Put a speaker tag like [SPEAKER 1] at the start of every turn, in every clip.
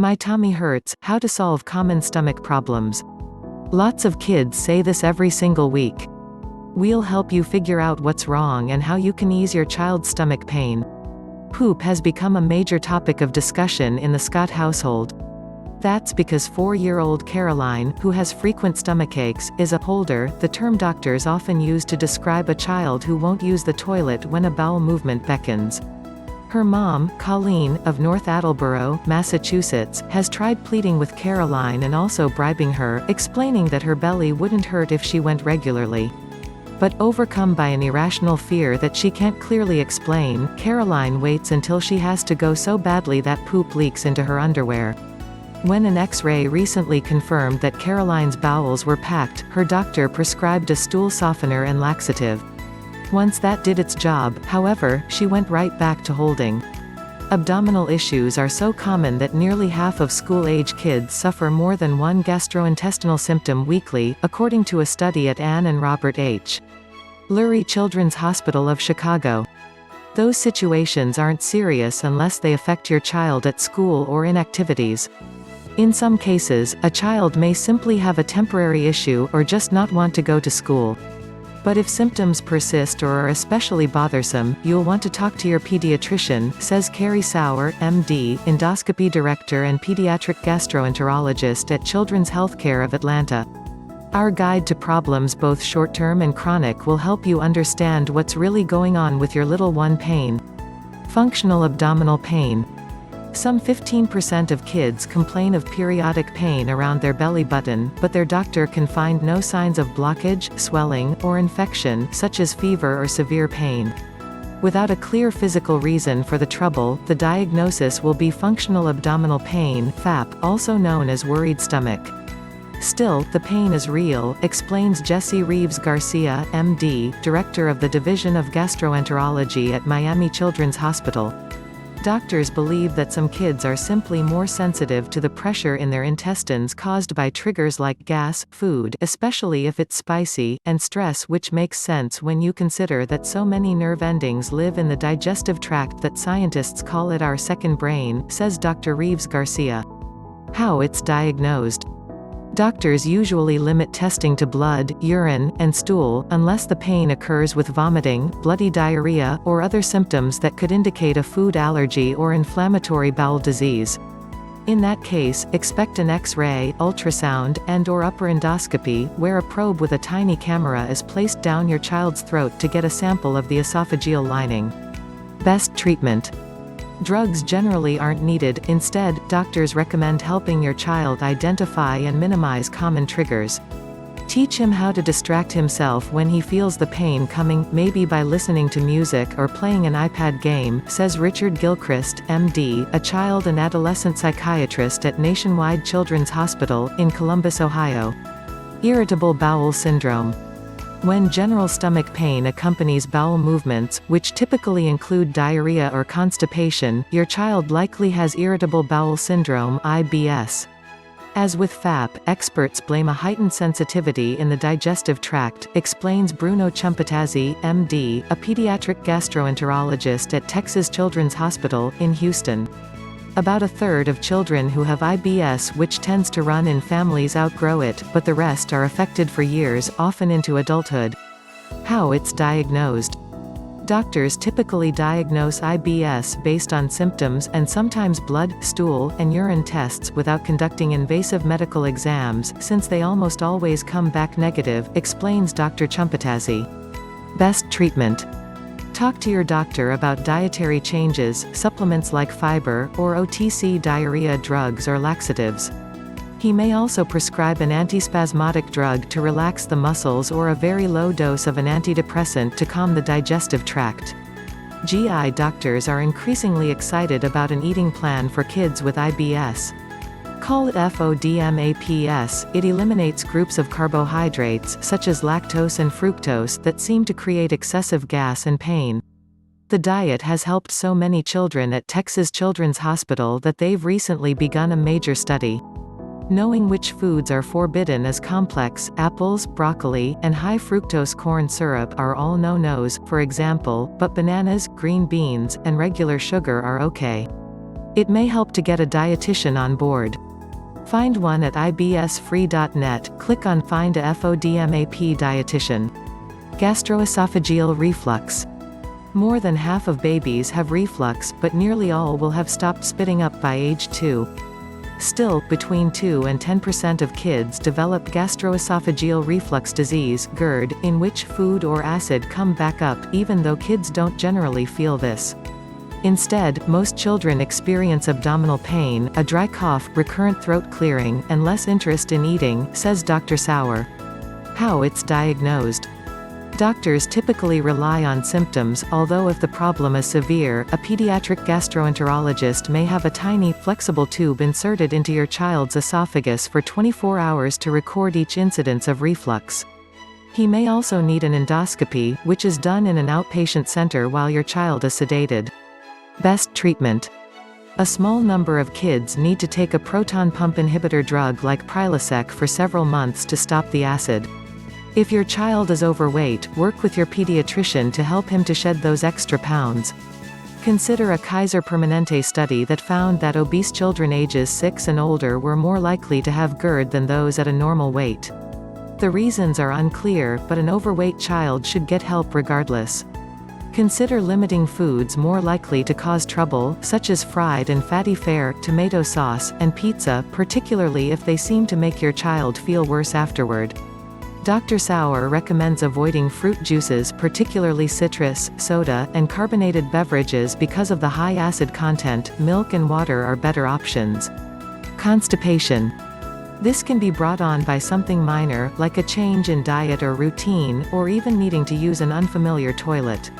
[SPEAKER 1] My tummy hurts, how to solve common stomach problems. Lots of kids say this every single week. We'll help you figure out what's wrong and how you can ease your child's stomach pain. Poop has become a major topic of discussion in the Scott household. That's because 4-year-old Caroline, who has frequent stomachaches, is a holder, the term doctors often use to describe a child who won't use the toilet when a bowel movement beckons. Her mom, Colleen, of North Attleboro, Massachusetts, has tried pleading with Caroline and also bribing her, explaining that her belly wouldn't hurt if she went regularly. But overcome by an irrational fear that she can't clearly explain, Caroline waits until she has to go so badly that poop leaks into her underwear. When an X-ray recently confirmed that Caroline's bowels were packed, her doctor prescribed a stool softener and laxative. Once that did its job, however, she went right back to holding. Abdominal issues are so common that nearly half of school-age kids suffer more than one gastrointestinal symptom weekly, according to a study at Ann and Robert H. Lurie Children's Hospital of Chicago. Those situations aren't serious unless they affect your child at school or in activities. In some cases, a child may simply have a temporary issue or just not want to go to school. But if symptoms persist or are especially bothersome, you'll want to talk to your pediatrician, says Carrie Sauer, MD, endoscopy director and pediatric gastroenterologist at Children's Healthcare of Atlanta. Our guide to problems both short-term and chronic will help you understand what's really going on with your little one. Pain. Functional abdominal pain. Some 15% of kids complain of periodic pain around their belly button, but their doctor can find no signs of blockage, swelling, or infection, such as fever or severe pain. Without a clear physical reason for the trouble, the diagnosis will be functional abdominal pain, FAP, also known as worried stomach. Still, the pain is real, explains Jesse Reeves Garcia, MD, director of the Division of Gastroenterology at Miami Children's Hospital. Doctors believe that some kids are simply more sensitive to the pressure in their intestines caused by triggers like gas, food, especially if it's spicy, and stress, which makes sense when you consider that so many nerve endings live in the digestive tract that scientists call it our second brain, says Dr. Reeves Garcia. How it's diagnosed. Doctors usually limit testing to blood, urine, and stool, unless the pain occurs with vomiting, bloody diarrhea, or other symptoms that could indicate a food allergy or inflammatory bowel disease. In that case, expect an X-ray, ultrasound, and/or upper endoscopy, where a probe with a tiny camera is placed down your child's throat to get a sample of the esophageal lining. Best treatment. Drugs generally aren't needed, instead, doctors recommend helping your child identify and minimize common triggers. Teach him how to distract himself when he feels the pain coming, maybe by listening to music or playing an iPad game, says Richard Gilchrist, MD, a child and adolescent psychiatrist at Nationwide Children's Hospital, in Columbus, Ohio. Irritable bowel syndrome. When general stomach pain accompanies bowel movements, which typically include diarrhea or constipation, your child likely has irritable bowel syndrome (IBS). As with FAP, experts blame a heightened sensitivity in the digestive tract, explains Bruno Ciampatazzi, MD, a pediatric gastroenterologist at Texas Children's Hospital, in Houston. About a third of children who have IBS, which tends to run in families, outgrow it, but the rest are affected for years, often into adulthood. How it's diagnosed. Doctors typically diagnose IBS based on symptoms and sometimes blood, stool, and urine tests without conducting invasive medical exams, since they almost always come back negative, explains Dr. Ciampatazzi. Best treatment. Talk to your doctor about dietary changes, supplements like fiber, or OTC diarrhea drugs or laxatives. He may also prescribe an antispasmodic drug to relax the muscles or a very low dose of an antidepressant to calm the digestive tract. GI doctors are increasingly excited about an eating plan for kids with IBS. Call it FODMAPS, it eliminates groups of carbohydrates, such as lactose and fructose, that seem to create excessive gas and pain. The diet has helped so many children at Texas Children's Hospital that they've recently begun a major study. Knowing which foods are forbidden is complex. Apples, broccoli, and high fructose corn syrup are all no-nos, for example, but bananas, green beans, and regular sugar are okay. It may help to get a dietitian on board. Find one at ibsfree.net, click on Find a FODMAP dietitian. Gastroesophageal reflux. More than half of babies have reflux, but nearly all will have stopped spitting up by age 2. Still, between 2 and 10% of kids develop gastroesophageal reflux disease (GERD), in which food or acid come back up, even though kids don't generally feel this. Instead, most children experience abdominal pain, a dry cough, recurrent throat clearing, and less interest in eating, says Dr. Sauer. How it's diagnosed. Doctors typically rely on symptoms, although if the problem is severe, a pediatric gastroenterologist may have a tiny, flexible tube inserted into your child's esophagus for 24 hours to record each incidence of reflux. He may also need an endoscopy, which is done in an outpatient center while your child is sedated. Best treatment. A small number of kids need to take a proton pump inhibitor drug like Prilosec for several months to stop the acid. If your child is overweight, work with your pediatrician to help him to shed those extra pounds. Consider a Kaiser Permanente study that found that obese children ages 6 and older were more likely to have GERD than those at a normal weight. The reasons are unclear, but an overweight child should get help regardless. Consider limiting foods more likely to cause trouble, such as fried and fatty fare, tomato sauce, and pizza, particularly if they seem to make your child feel worse afterward. Dr. Sauer recommends avoiding fruit juices, particularly citrus, soda, and carbonated beverages because of the high acid content. Milk and water are better options. Constipation. This can be brought on by something minor, like a change in diet or routine, or even needing to use an unfamiliar toilet.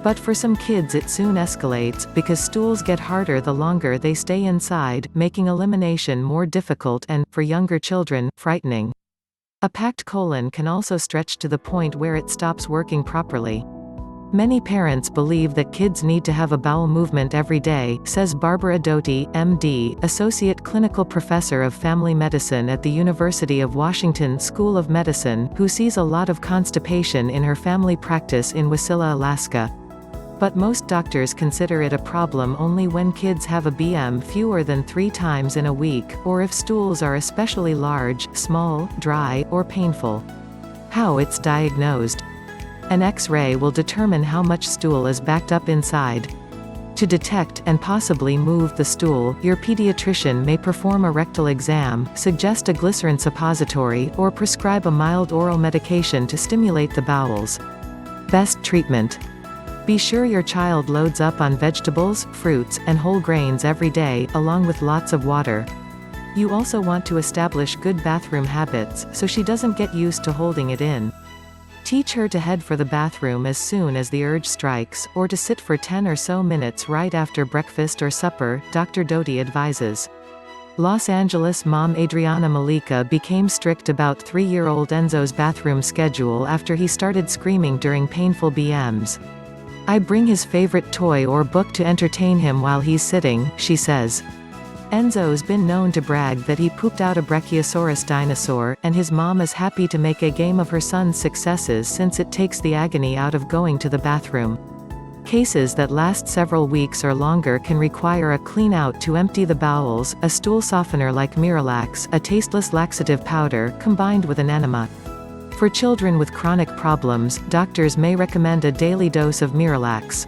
[SPEAKER 1] But for some kids it soon escalates, because stools get harder the longer they stay inside, making elimination more difficult and, for younger children, frightening. A packed colon can also stretch to the point where it stops working properly. Many parents believe that kids need to have a bowel movement every day, says Barbara Doty, MD, Associate Clinical Professor of Family Medicine at the University of Washington School of Medicine, who sees a lot of constipation in her family practice in Wasilla, Alaska. But most doctors consider it a problem only when kids have a BM fewer than 3 times in a week, or if stools are especially large, small, dry, or painful. How it's diagnosed. An X-ray will determine how much stool is backed up inside. To detect, and possibly move the stool, your pediatrician may perform a rectal exam, suggest a glycerin suppository, or prescribe a mild oral medication to stimulate the bowels. Best treatment. Be sure your child loads up on vegetables, fruits, and whole grains every day, along with lots of water. You also want to establish good bathroom habits, so she doesn't get used to holding it in. Teach her to head for the bathroom as soon as the urge strikes, or to sit for 10 or so minutes right after breakfast or supper, Dr. Doty advises. Los Angeles mom Adriana Malika became strict about 3-year-old Enzo's bathroom schedule after he started screaming during painful BMs. I bring his favorite toy or book to entertain him while he's sitting, she says. Enzo's been known to brag that he pooped out a Brachiosaurus dinosaur, and his mom is happy to make a game of her son's successes since it takes the agony out of going to the bathroom. Cases that last several weeks or longer can require a clean out to empty the bowels, a stool softener like Miralax, a tasteless laxative powder, combined with an enema. For children with chronic problems, doctors may recommend a daily dose of Miralax.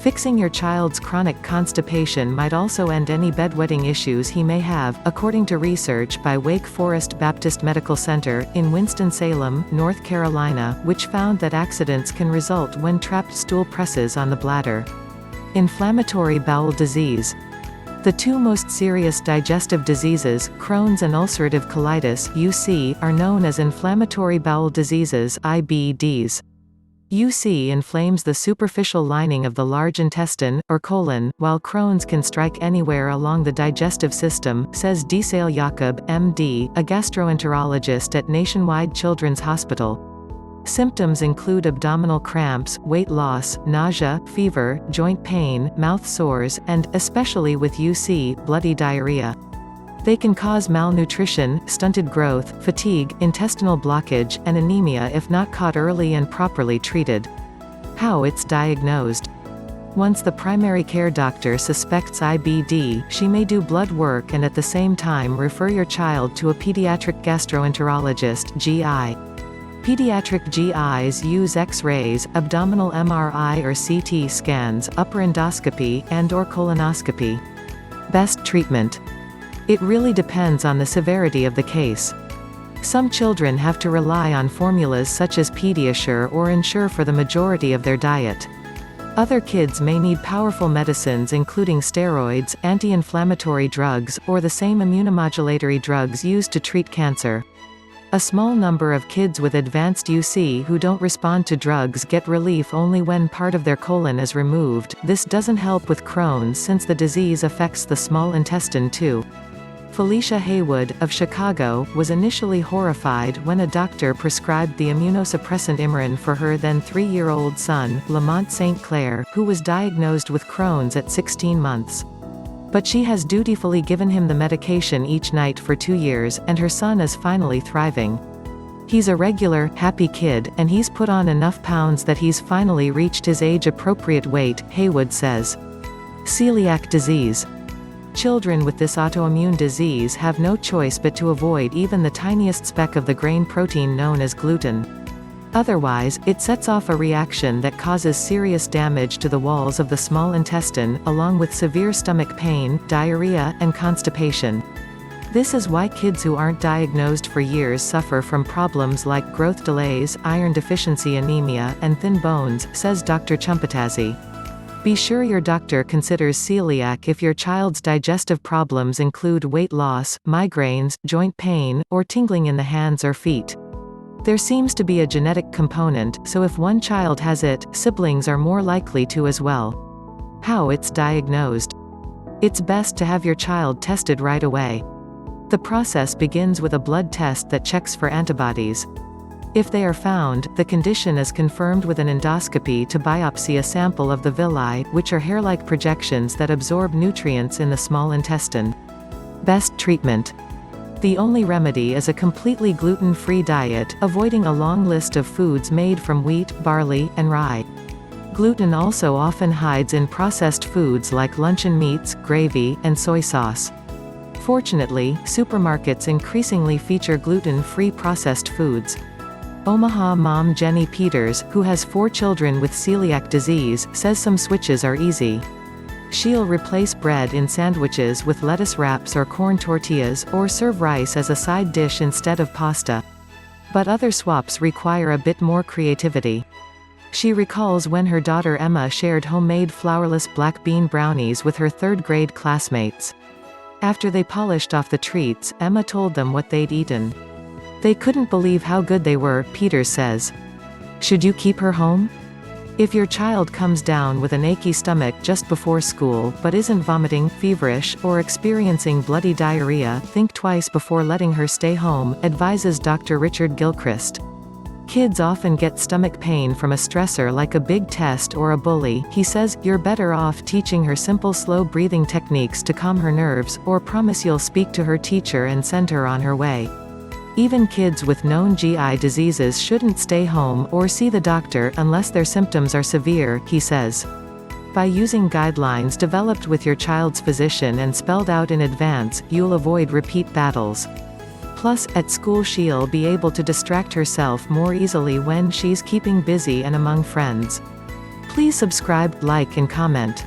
[SPEAKER 1] Fixing your child's chronic constipation might also end any bedwetting issues he may have, according to research by Wake Forest Baptist Medical Center, in Winston-Salem, North Carolina, which found that accidents can result when trapped stool presses on the bladder. Inflammatory bowel disease. The 2 most serious digestive diseases, Crohn's and ulcerative colitis (UC), are known as inflammatory bowel diseases (IBDs). UC inflames the superficial lining of the large intestine, or colon, while Crohn's can strike anywhere along the digestive system, says Desale Jacob, MD, a gastroenterologist at Nationwide Children's Hospital. Symptoms include abdominal cramps, weight loss, nausea, fever, joint pain, mouth sores, and, especially with UC, bloody diarrhea. They can cause malnutrition, stunted growth, fatigue, intestinal blockage, and anemia if not caught early and properly treated. How it's diagnosed. Once the primary care doctor suspects IBD, she may do blood work and at the same time refer your child to a pediatric gastroenterologist (GI). Pediatric GIs use X-rays, abdominal MRI or CT scans, upper endoscopy, and/or colonoscopy. Best treatment. It really depends on the severity of the case. Some children have to rely on formulas such as Pediasure or Ensure for the majority of their diet. Other kids may need powerful medicines including steroids, anti-inflammatory drugs, or the same immunomodulatory drugs used to treat cancer. A small number of kids with advanced UC who don't respond to drugs get relief only when part of their colon is removed. This doesn't help with Crohn's since the disease affects the small intestine too. Felicia Haywood, of Chicago, was initially horrified when a doctor prescribed the immunosuppressant Imuran for her then 3-year-old son, Lamont St. Clair, who was diagnosed with Crohn's at 16 months. But she has dutifully given him the medication each night for 2 years, and her son is finally thriving. He's a regular, happy kid, and he's put on enough pounds that he's finally reached his age-appropriate weight, Haywood says. Celiac disease. Children with this autoimmune disease have no choice but to avoid even the tiniest speck of the grain protein known as gluten. Otherwise, it sets off a reaction that causes serious damage to the walls of the small intestine, along with severe stomach pain, diarrhea, and constipation. This is why kids who aren't diagnosed for years suffer from problems like growth delays, iron deficiency anemia, and thin bones, says Dr. Chumpatazzi. Be sure your doctor considers celiac if your child's digestive problems include weight loss, migraines, joint pain, or tingling in the hands or feet. There seems to be a genetic component, so if one child has it, siblings are more likely to as well. How it's diagnosed. It's best to have your child tested right away. The process begins with a blood test that checks for antibodies. If they are found, the condition is confirmed with an endoscopy to biopsy a sample of the villi, which are hair-like projections that absorb nutrients in the small intestine. Best treatment. The only remedy is a completely gluten-free diet, avoiding a long list of foods made from wheat, barley, and rye. Gluten also often hides in processed foods like luncheon meats, gravy, and soy sauce. Fortunately, supermarkets increasingly feature gluten-free processed foods. Omaha mom Jenny Peters, who has 4 children with celiac disease, says some switches are easy. She'll replace bread in sandwiches with lettuce wraps or corn tortillas, or serve rice as a side dish instead of pasta. But other swaps require a bit more creativity. She recalls when her daughter Emma shared homemade flourless black bean brownies with her 3rd-grade classmates. After they polished off the treats, Emma told them what they'd eaten. They couldn't believe how good they were, Peters says. Should you keep her home? If your child comes down with an achy stomach just before school but isn't vomiting, feverish, or experiencing bloody diarrhea, think twice before letting her stay home, advises Dr. Richard Gilchrist. Kids often get stomach pain from a stressor like a big test or a bully. He says, you're better off teaching her simple slow breathing techniques to calm her nerves, or promise you'll speak to her teacher and send her on her way. Even kids with known GI diseases shouldn't stay home or see the doctor unless their symptoms are severe, he says. By using guidelines developed with your child's physician and spelled out in advance, you'll avoid repeat battles. Plus, at school she'll be able to distract herself more easily when she's keeping busy and among friends. Please subscribe, like and comment.